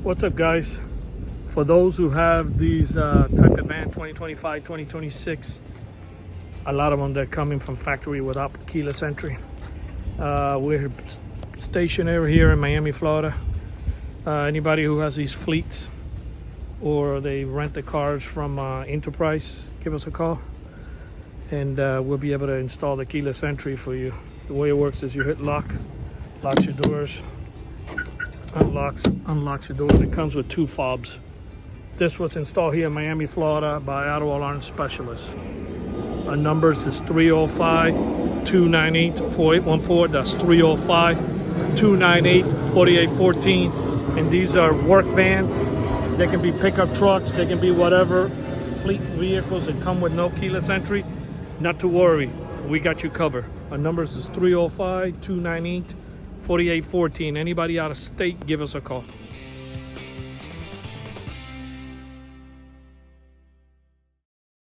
What's up, guys? For those who have these type of van 2025 2026, a lot of them they're coming from factory without keyless entry. We're stationed over here in Miami, Florida. Anybody who has these fleets or they rent the cars from Enterprise, give us a call and we'll be able to install the keyless entry for you. The way it works is you hit lock, locks your doors, unlocks your doors. It comes with 2 fobs. This was installed here in Miami, Florida by Auto Alarm Specialists. Our numbers is 305-298-4814. That's 305-298-4814. And these are work vans. They can be pickup trucks. They can be whatever fleet vehicles that come with no keyless entry. Not to worry. We got you covered. Our numbers is 305-298-4814. Anybody out of state, give us a call.